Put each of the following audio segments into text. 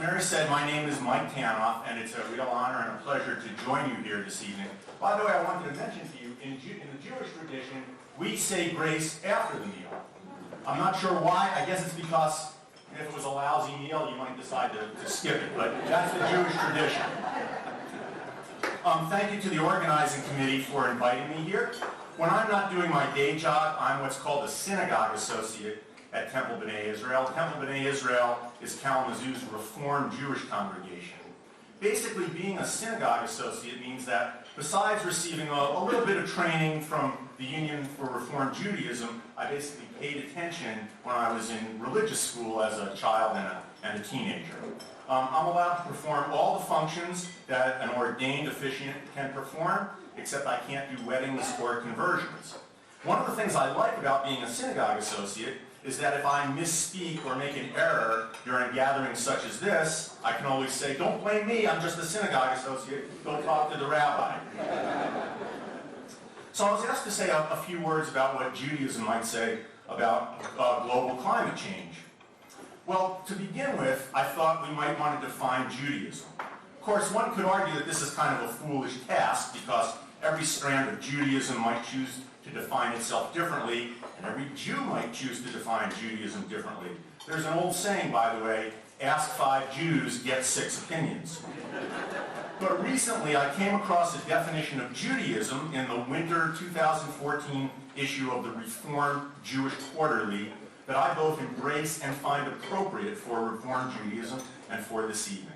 Mary said, my name is Mike Tanoff, and it's a real honor and a pleasure to join you here this evening. By the way, I wanted to mention to you, in the Jewish tradition, we say grace after the meal. I'm not sure why. I guess it's because if it was a lousy meal, you might decide to skip it, but that's the Jewish tradition. Thank you to the organizing committee for inviting me here. When I'm not doing my day job, I'm what's called a synagogue associate at Temple B'nai Israel. Temple B'nai Israel is Kalamazoo's Reformed Jewish congregation. Basically, being a synagogue associate means that besides receiving a little bit of training from the Union for Reformed Judaism, I basically paid attention when I was in religious school as a child and a teenager. I'm allowed to perform all the functions that an ordained officiant can perform, except I can't do weddings or conversions. One of the things I like about being a synagogue associate is that if I misspeak or make an error during gatherings such as this, I can always say, don't blame me, I'm just a synagogue associate, go talk to the rabbi. So I was asked to say a few words about what Judaism might say about global climate change. Well, to begin with, I thought we might want to define Judaism. Of course, one could argue that this is kind of a foolish task because every strand of Judaism might choose to define itself differently, and every Jew might choose to define Judaism differently. There's an old saying, by the way, ask 5 Jews, get 6 opinions. But recently I came across a definition of Judaism in the winter 2014 issue of the Reformed Jewish Quarterly that I both embrace and find appropriate for Reformed Judaism and for this evening.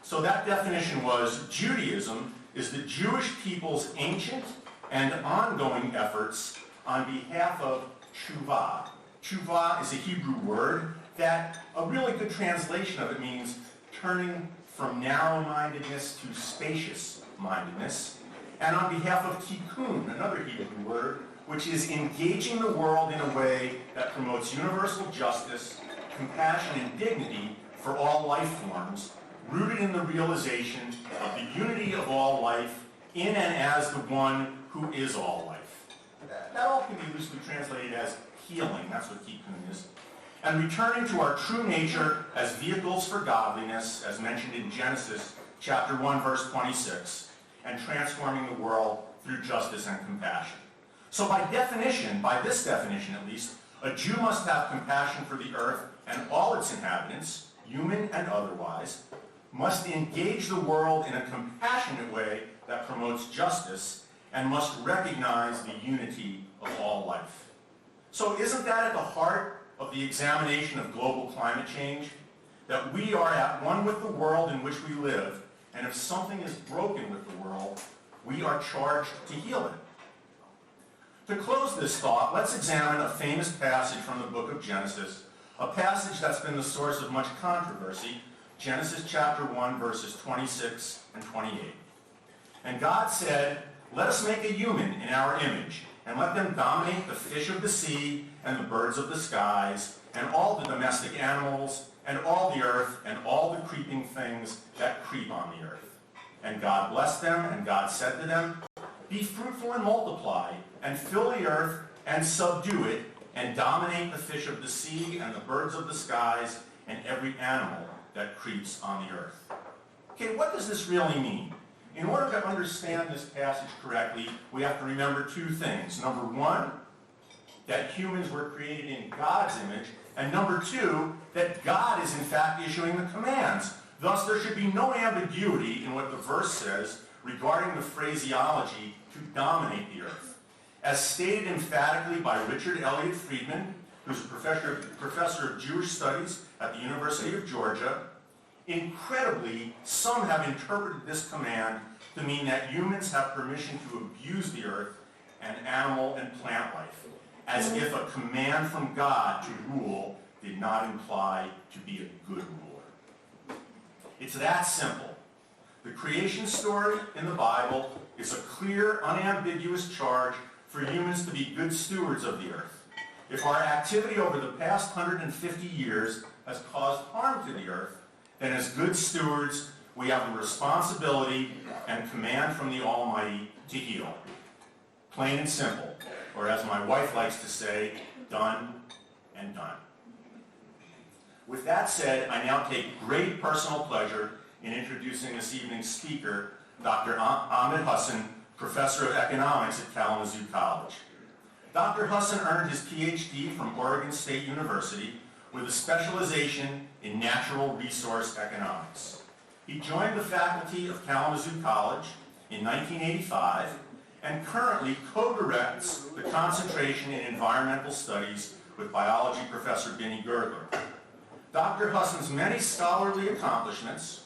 So that definition was, Judaism is the Jewish people's ancient and ongoing efforts on behalf of tshuva. Tshuva is a Hebrew word that a really good translation of it means turning from narrow-mindedness to spacious-mindedness, and on behalf of tikkun, another Hebrew word, which is engaging the world in a way that promotes universal justice, compassion, and dignity for all life forms, rooted in the realization of the unity of all life in and as the one who is all life. That all can be loosely translated as healing, that's what tikkun is. And returning to our true nature as vehicles for godliness, as mentioned in Genesis chapter 1, verse 26, and transforming the world through justice and compassion. So by definition, by this definition at least, a Jew must have compassion for the earth and all its inhabitants, human and otherwise, must engage the world in a compassionate way that promotes justice, and must recognize the unity of all life. So isn't that at the heart of the examination of global climate change? That we are at one with the world in which we live, and if something is broken with the world, we are charged to heal it. To close this thought, let's examine a famous passage from the book of Genesis, a passage that's been the source of much controversy, Genesis chapter 1, verses 26 and 28. And God said, let us make a human in our image, and let them dominate the fish of the sea, and the birds of the skies, and all the domestic animals, and all the earth, and all the creeping things that creep on the earth. And God blessed them, and God said to them, be fruitful and multiply, and fill the earth, and subdue it, and dominate the fish of the sea, and the birds of the skies, and every animal that creeps on the earth. Okay, what does this really mean? In order to understand this passage correctly, we have to remember 2 things. Number 1, that humans were created in God's image, and number 2, that God is in fact issuing the commands. Thus, there should be no ambiguity in what the verse says regarding the phraseology to dominate the earth. As stated emphatically by Richard Elliott Friedman, who's a professor of Jewish studies at the University of Georgia, incredibly, some have interpreted this command to mean that humans have permission to abuse the earth and animal and plant life, as if a command from God to rule did not imply to be a good ruler. It's that simple. The creation story in the Bible is a clear, unambiguous charge for humans to be good stewards of the earth. If our activity over the past 150 years has caused harm to the earth, then as good stewards, we have the responsibility and command from the Almighty to heal. Plain and simple, or as my wife likes to say, done and done. With that said, I now take great personal pleasure in introducing this evening's speaker, Dr. Ahmed Hussen, Professor of Economics at Kalamazoo College. Dr. Hussen earned his PhD from Oregon State University with a specialization in natural resource economics. He joined the faculty of Kalamazoo College in 1985 and currently co-directs the concentration in environmental studies with biology professor Binny Girdler. Dr. Hussen's many scholarly accomplishments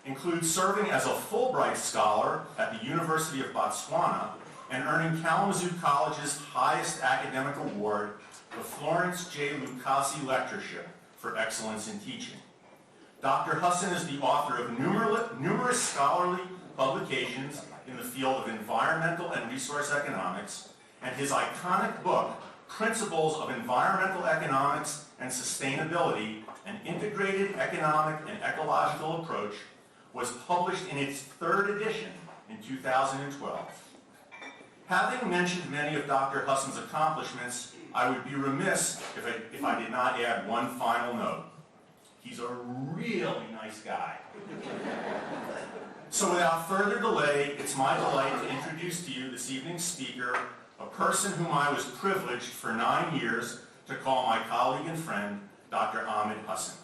include serving as a Fulbright Scholar at the University of Botswana and earning Kalamazoo College's highest academic award, the Florence J. Lucasi Lectureship for Excellence in Teaching. Dr. Hussen is the author of numerous scholarly publications in the field of environmental and resource economics, and his iconic book, Principles of Environmental Economics and Sustainability, an Integrated Economic and Ecological Approach, was published in its 3rd edition in 2012. Having mentioned many of Dr. Hussen's accomplishments, I would be remiss if I did not add one final note. He's a really nice guy. So without further delay, it's my delight to introduce to you this evening's speaker, a person whom I was privileged for 9 years to call my colleague and friend, Dr. Ahmed Hussen.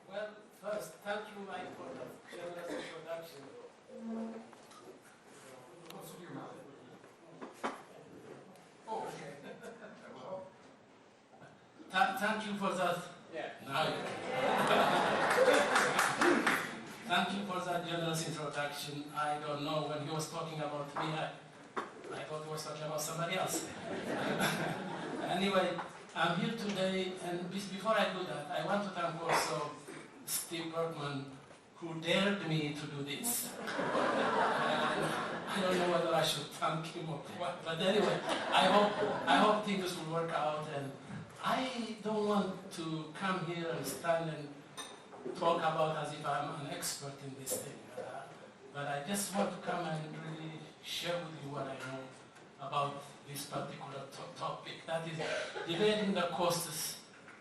Well, first, thank you, Mike, for the generous introduction. Oh, okay. Thank you for that. Yeah. Thank you for that generous introduction. I don't know, when he was talking about me, I thought he was talking about somebody else. Anyway, I'm here today, and before I do that, I want to thank also Steve Berkman, who dared me to do this. I don't know whether I should thank him or what, but anyway, I hope things will work out, and I don't want to come here and stand and talk about as if I'm an expert in this thing, but I just want to come and really share with you what I know about this particular topic, that is debating the costs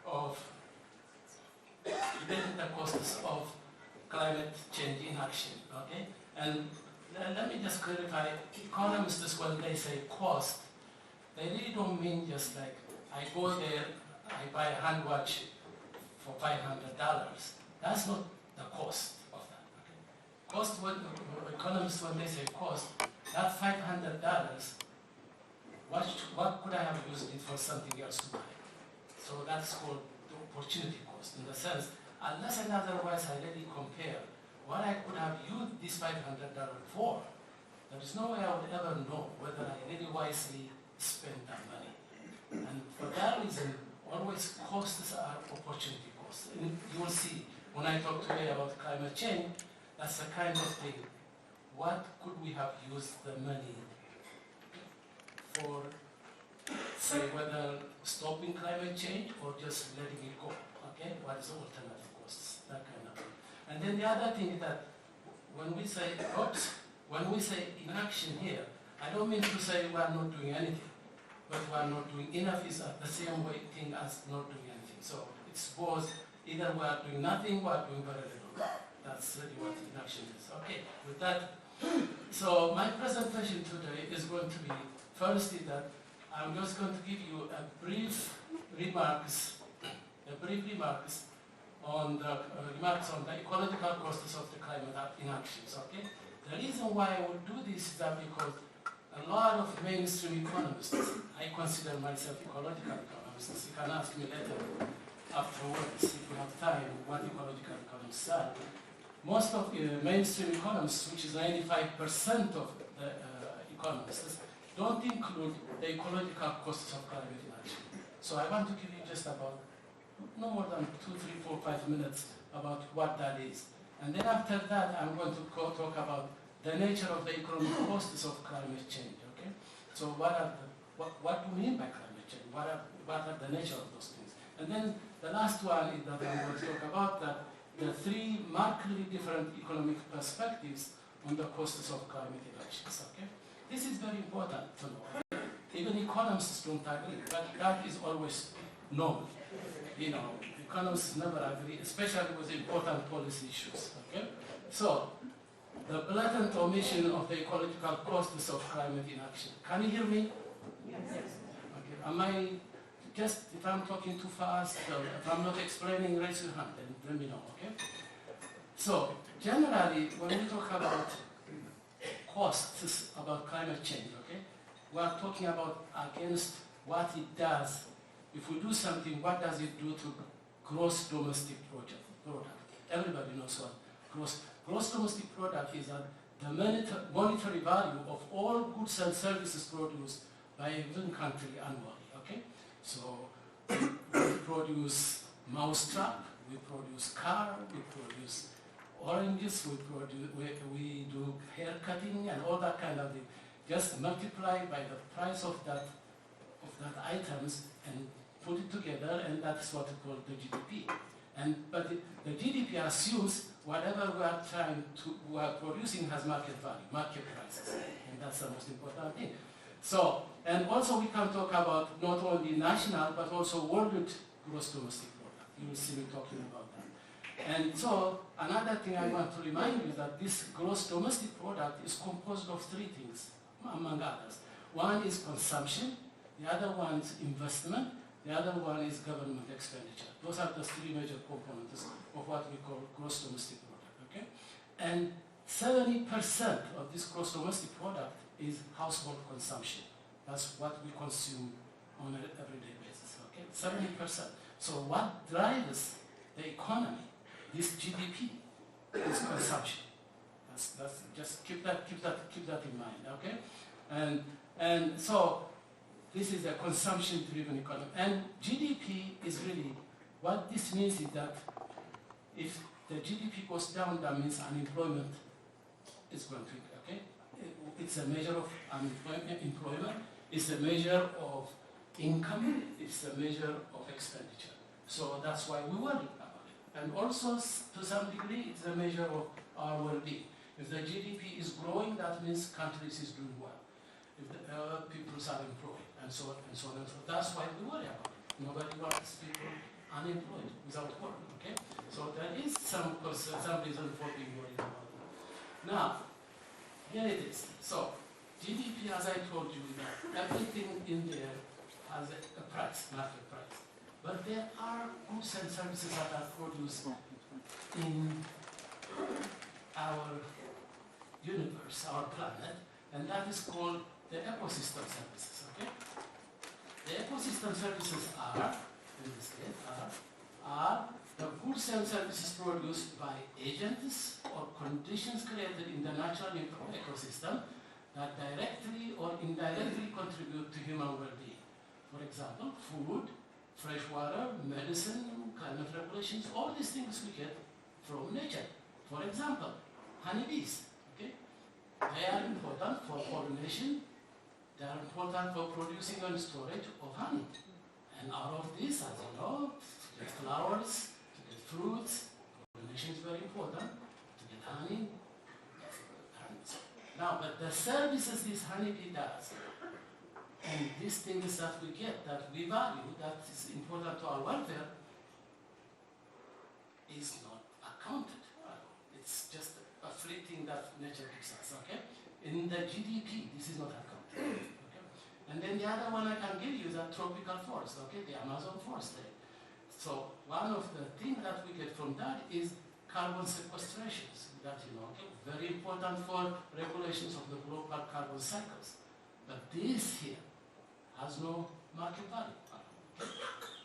of climate change inaction. Okay, and let me just clarify. Economists, when they say cost, they really don't mean just like I go there, I buy a hand watch for $500. That's not the cost of that. Okay? Cost, when economists, when they say cost, that $500. What could I have used it for something else to buy? So that's called the opportunity cost, in the sense, unless and otherwise I really compare what I could have used this $500 for, there is no way I would ever know whether I really wisely spent that money. And for that reason, always costs are opportunity costs. And you will see, when I talk today about climate change, that's the kind of thing. What could we have used the money for, say, whether stopping climate change or just letting it go, okay? What is the alternative costs, that kind of thing. And then the other thing is that when we say, inaction here, I don't mean to say we are not doing anything, but we are not doing enough is the same way thing as not doing anything. So it's both, either we are doing nothing, we are doing very little. That's really what inaction is. Okay, with that, so my presentation today is going to be, first is that I'm just going to give you a brief remarks on the remarks on the ecological costs of the climate inactions. Okay, the reason why I would do this is that because a lot of mainstream economists, I consider myself ecological economists. You can ask me later afterwards if we have time what ecological economists are. Most of the mainstream economists, which is 95% of the economists, don't include the ecological costs of climate inaction. So I want to give you just about no more than 2, 3, 4, 5 minutes about what that is. And then after that, I'm going to talk about the nature of the economic costs of climate change. Okay? So what do we mean by climate change? What are the nature of those things? And then the last one is that I'm going to talk about that the three markedly different economic perspectives on the costs of climate actions. Okay? This is very important to know. Even economists don't agree, but that is always known. You know, economists never agree, especially with important policy issues. Okay? So, the blatant omission of the ecological costs of climate inaction. Can you hear me? Yes. Okay. Am I just, if I'm talking too fast, or if I'm not explaining, raise your hand and let me know, okay? So, generally, when we talk about costs about climate change, okay, we are talking about against what it does. If we do something, what does it do to gross domestic product? Everybody knows what gross domestic product is that the monetary value of all goods and services produced by a given country annually. Okay, so we produce mousetrap, we produce car, we produce oranges, we do hair cutting and all that kind of thing. Just multiply by the price of that items and put it together, and that's what we call the GDP. But the GDP assumes whatever we are producing has market value, market prices, and that's the most important thing. So, and also we can talk about not only national but also world gross domestic product. You will see me talking about that. And so another thing I want to remind you is that this gross domestic product is composed of three things, among others. One is consumption, the other one is investment, the other one is government expenditure. Those are the three major components of what we call gross domestic product. Okay? And 70% of this gross domestic product is household consumption. That's what we consume on an everyday basis. Okay? 70%. So what drives the economy, this GDP, is consumption. That's just keep that in mind. Okay? And so this is a consumption-driven economy. And GDP is really, what this means is that if the GDP goes down, that means unemployment is going to, okay? It's a measure of employment, it's a measure of income, it's a measure of expenditure. So that's why we worry about it. And also, to some degree, it's a measure of our well-being. If the GDP is growing, that means countries is doing well. If the people are employed, and so on and so on and so on. That's why we worry about it. Nobody wants people unemployed without work, okay? So there is some reason for being worried about it. Now, here it is. So, GDP, as I told you, everything in there has a price, market price. But there are goods and services that are produced in our universe, our planet, and that is called the ecosystem services, okay? The ecosystem services are, in this case, are the goods and services produced by agents or conditions created in the natural ecosystem that directly or indirectly contribute to human well-being. For example, food, fresh water, medicine, climate regulations, all these things we get from nature. For example, honeybees, okay? They are important for pollination. They are important for producing and storage of honey. And out of this, as you know, to get flowers, to get fruits, pollination is very important, to get honey. Now, but the services this honeybee does, and these things that we get, that we value, that is important to our welfare, is not accounted. It's just a free thing that nature gives us, okay? In the GDP, this is not accounted. Okay? And then the other one I can give you is a tropical forest, okay? The Amazon forest. So one of the things that we get from that is carbon sequestrations, that okay, very important for regulations of the global carbon cycles. But this here has no market value. Okay?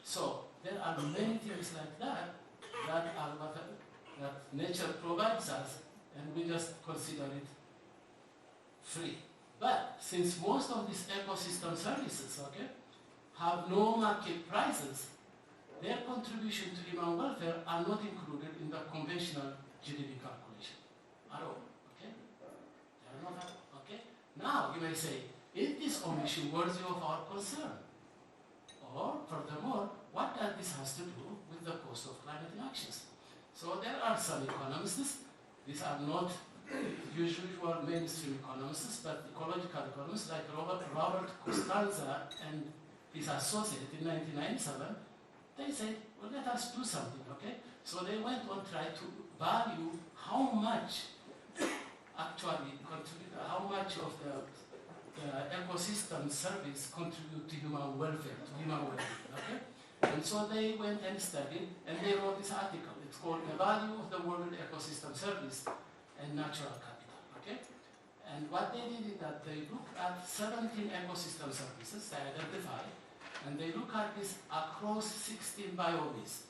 So there are many things like that that nature provides us, and we just consider it free. But since most of these ecosystem services, okay, have no market prices, their contribution to human welfare are not included in the conventional GDP calculation at all. Okay? They are not, okay? Now you may say, is this omission worthy of our concern? Or furthermore, what does this has to do with the cost of climate inactions? So there are some economists, these are not usual mainstream economists, but ecological economists like Robert Costanza and his associate in 1997, they said, well, let us do something, okay? So they went on try to value how much actually contribute, how much of the ecosystem service contribute to human welfare, okay? And so they went and studied, and they wrote this article. It's called The Value of the World Ecosystem Service and Natural Capital, okay? And what they did is that they looked at 17 ecosystem services they identified, and they look at this across 16 biomes.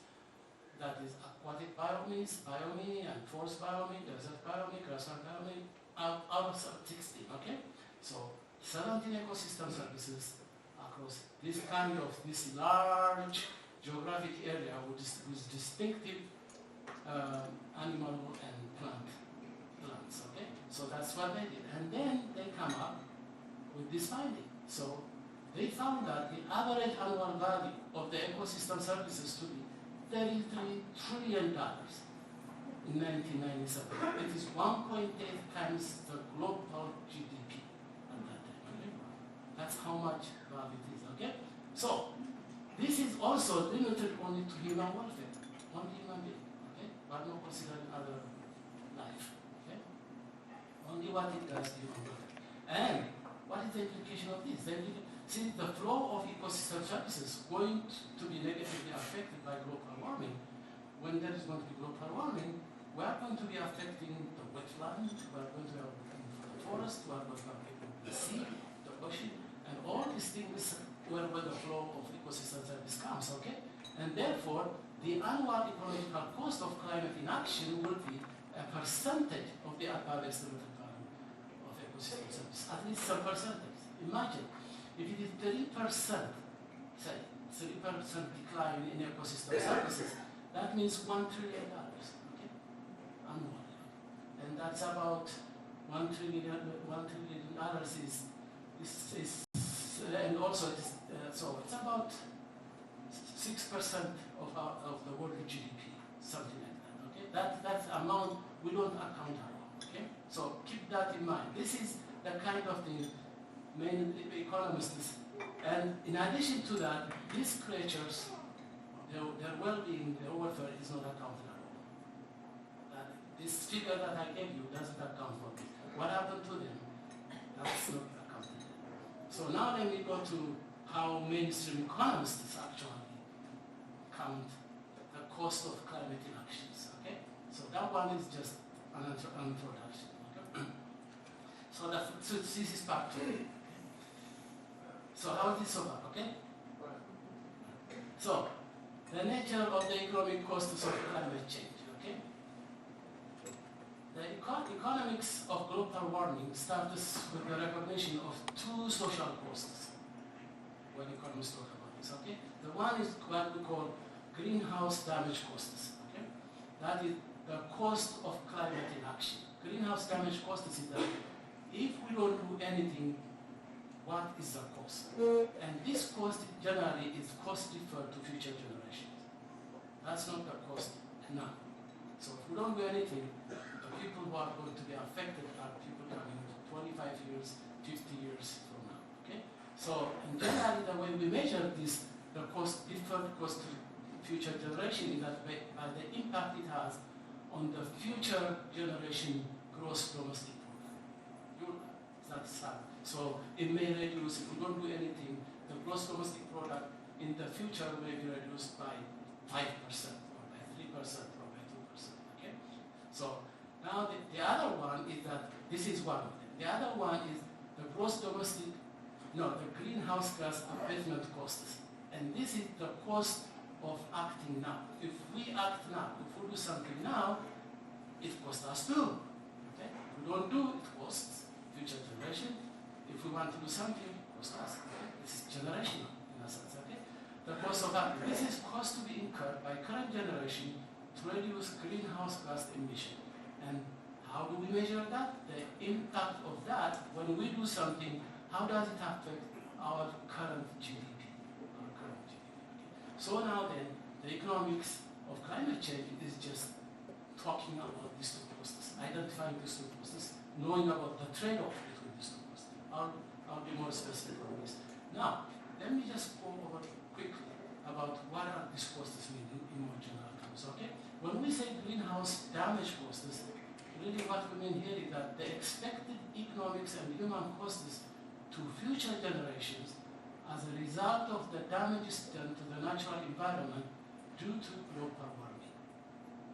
That is aquatic biomes, and forest biome, desert biome, grassland biome, out of 16, okay? So 17 ecosystem services across this kind of, this large geographic area with distinctive animal and plants, okay? So that's what they did. And then they come up with this finding. So they found that the average annual value of the ecosystem services to be $33 trillion in 1997. It is 1.8 times the global GDP at that time. Okay? That's how much value it is. Okay? So this is also limited only to human welfare, only human being. Okay? But not considering other life. Okay? Only what it does to human welfare. And what is the implication of this? Since the flow of ecosystem services is going to be negatively affected by global warming, when there is going to be global warming, we are going to be affecting the wetland, we are going to be affecting the forest, we are going to be affecting the sea, the ocean, and all these things where the flow of ecosystem service comes, okay? And therefore, the annual ecological cost of climate inaction will be a percentage of the above estimated value of ecosystem service, at least some percentage. Imagine, if it is 3%, say, 3% decline in ecosystem services, that means $1 trillion, okay, annually. And that's about $1 trillion is and also it is, so it's about 6% of the world GDP, something like that, okay? That's amount we don't account for, okay? So keep that in mind. This is the kind of thing main economists, and in addition to that, these creatures, their well-being, their welfare is not accounted for. This figure that I gave you doesn't account for it. What happened to them? That's not accounted for. So now let me go to how mainstream economists actually count the cost of climate inactions. Okay, so that one is just an introduction. Okay? So this is part 2. So how is this so far, okay? So, the nature of the economic costs of climate change, okay? The economics of global warming starts with the recognition of 2 social costs when economists talk about this, okay? The one is what we call greenhouse damage costs, okay? That is the cost of climate inaction. Greenhouse damage costs is that if we don't do anything, what is the cost? And this cost generally is cost deferred to future generations. That's not the cost now. So if we don't do anything, the people who are going to be affected are people coming 25 years, 50 years from now. Okay? So in generally the way we measure this, the cost deferred cost to future generation is that by the impact it has on the future generation gross domestic product. That's how. So it may reduce, if we don't do anything, the gross domestic product in the future may be reduced by 5% or by 3% or by 2%. Okay? So now the other one is that this is one of them. The other one is the the greenhouse gas abatement costs. And this is the cost of acting now. If we act now, if we do something now, it costs us too. Okay? If we don't do it, costs future generation. If we want to do something, it costs us. Okay? This is generational in a sense. Okay? The cost of acting. This is cost to be incurred by current generation to reduce greenhouse gas emission. And how do we measure that? The impact of that when we do something, how does it affect our current GDP? Okay? So now then, the economics of climate change is just talking about these two costs, identifying these two costs, knowing about the trade-off between these two costs. I'll be more specific on this. Now, let me just go over quickly about what are these costs mean in more general terms, okay? When we say greenhouse damage costs, really what we mean here is that the expected economics and human costs to future generations as a result of the damages done to the natural environment due to global warming.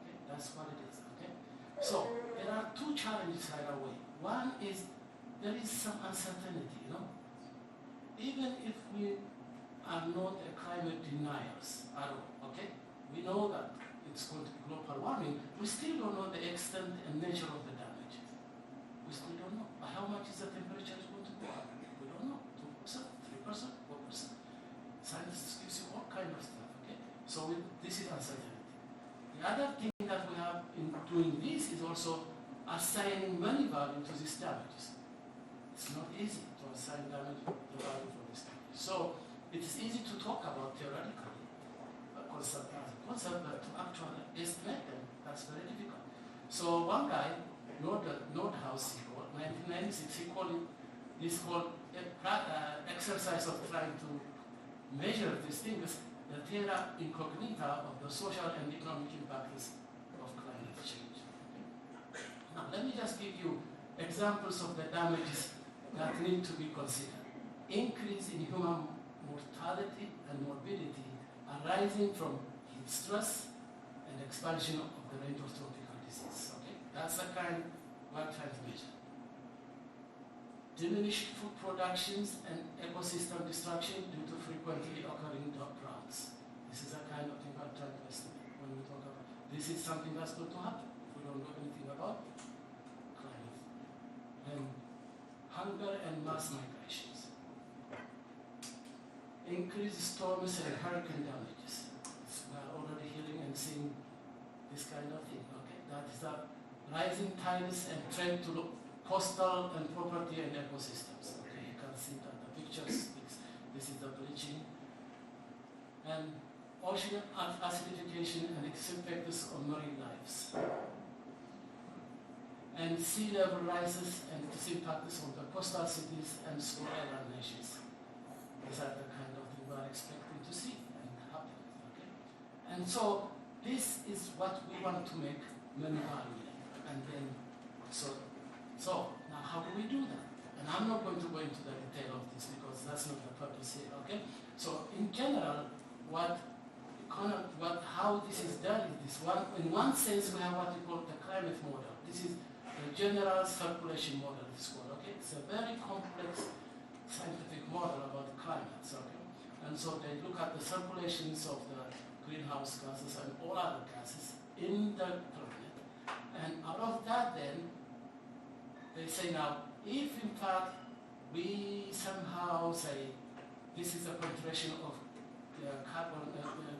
Okay? That's what it is. Okay? So there are two challenges right away. One is there is some uncertainty, you know. Even if we are not a climate deniers at all, okay? We know that it's going to be global warming, we still don't know the extent and nature of the damage. We still don't know. How much is the temperature is going to go up? We don't know. 2%, 3%, 4%. Science gives you all kind of stuff, okay? So this is uncertainty. The other thing that we have in doing this is also assigning money value to these damages. It's not easy to assign the value for this damage. So it's easy to talk about theoretically, concept as a concept, but to actually estimate them, that's very difficult. So one guy, Nordhaus, 1996, he called it, this called exercise of trying to measure these things, the terra incognita of the social and economic impacts of climate change. Okay? Now, let me just give you examples of the damages that need to be considered. Increase in human mortality and morbidity arising from heat stress and expansion of the range of tropical diseases. Okay? That's the kind we're trying to measure. Diminished food productions and ecosystem destruction due to frequently occurring droughts. This is a kind of thing we're trying to estimate when we talk about this is something that's going to happen if we don't know anything about climate. And hunger and mass migrations. Increased storms and hurricane damages. We're already hearing and seeing this kind of thing. Okay, that is the rising tides and trend to coastal and property and ecosystems. Okay, you can see that the pictures. This is the bleaching and ocean acidification and its impacts on marine lives. And sea level rises and its impacts on the coastal cities and small island nations. These are the kind of things we are expecting to see and happen. Okay? And so this is what we want to make money value. And then, so now how do we do that? And I'm not going to go into the detail of this because that's not the purpose here. Okay? So in general, how this is done is this one. In one sense, we have what we call the climate model. This is the general circulation model. It's called. Okay? It's a very complex scientific model about climate. Okay? And so they look at the circulations of the greenhouse gases and all other gases in the planet. And out of that then, they say now, if in fact we somehow say this is a concentration of carbon,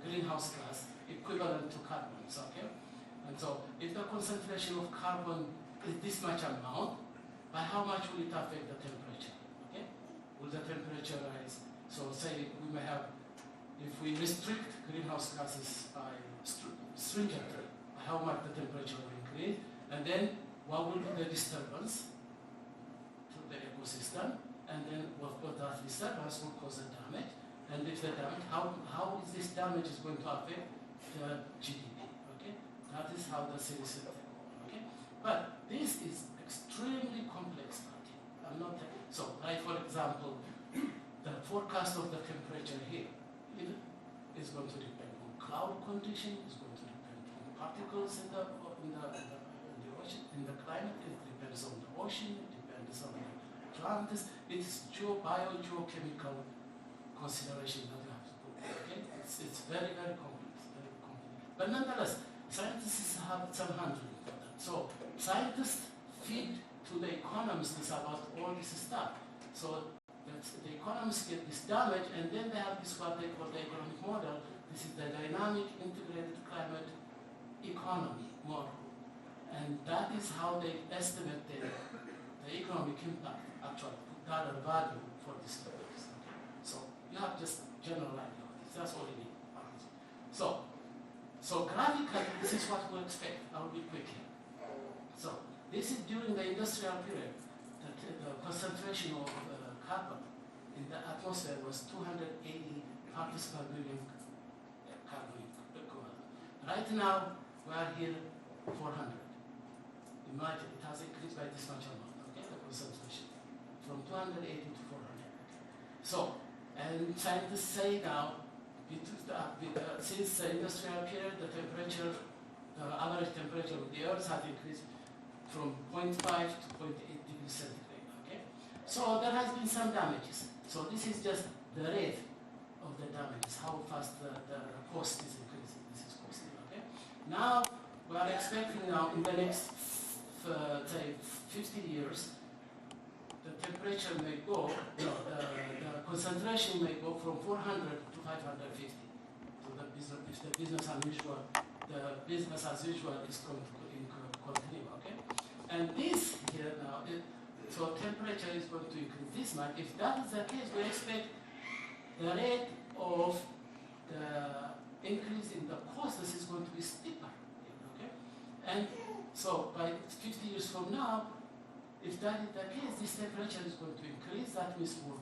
greenhouse gas equivalent to carbon, okay? And so if the concentration of carbon is this much amount, by how much will it affect the temperature, okay? Will the temperature rise? So say we may have, if we restrict greenhouse gases by stringently, how much the temperature will increase, and then what will be the disturbance to the ecosystem, and then what that disturbance will cause the damage, and if the damage, how is this damage is going to affect the GDP, okay? That is how the series will take over, okay? But this is extremely complex matter. I'm not, so like for example, the forecast of the temperature here is going to depend on cloud condition, it's going to depend on the particles in the ocean, in the climate, it depends on the ocean, it depends on the plants, it's biogeochemical consideration that you have to put. Okay? It's very, very complex, very complex. But nonetheless, scientists have some handling for that. So scientists feed to the economists about all this stuff. So that the economists get this damage, and then they have this what they call the economic model. This is the dynamic integrated climate economy model. And that is how they estimate the economic impact, actual dollar value for these topics. Okay? So you have just general idea of this. That's all you need. So graphically, this is what we expect. I'll be quick here. So this is during the industrial period. The concentration of carbon in the atmosphere was 280 parts per million carbon equivalent. Right now, we are here 400. Imagine it has increased by this much amount, okay, the concentration, from 280 to 400. So, and scientists say now, since the industrial period, the temperature, the average temperature of the Earth has increased from 0.5 to 0.8 degrees centigrade, okay? So there has been some damages. So this is just the rate of the damages, how fast the cost is increasing. This is costly, okay? Now, we are expecting now in the next, say, 50 years, the temperature may go, the concentration may go from 400 to 550. So if the business as usual is going to continue, okay? And this here now, so temperature is going to increase this much. If that is the case, we expect the rate of the increase in the costs is going to be steeper, okay? And so by 50 years from now, if that is the case, this temperature is going to increase. That means more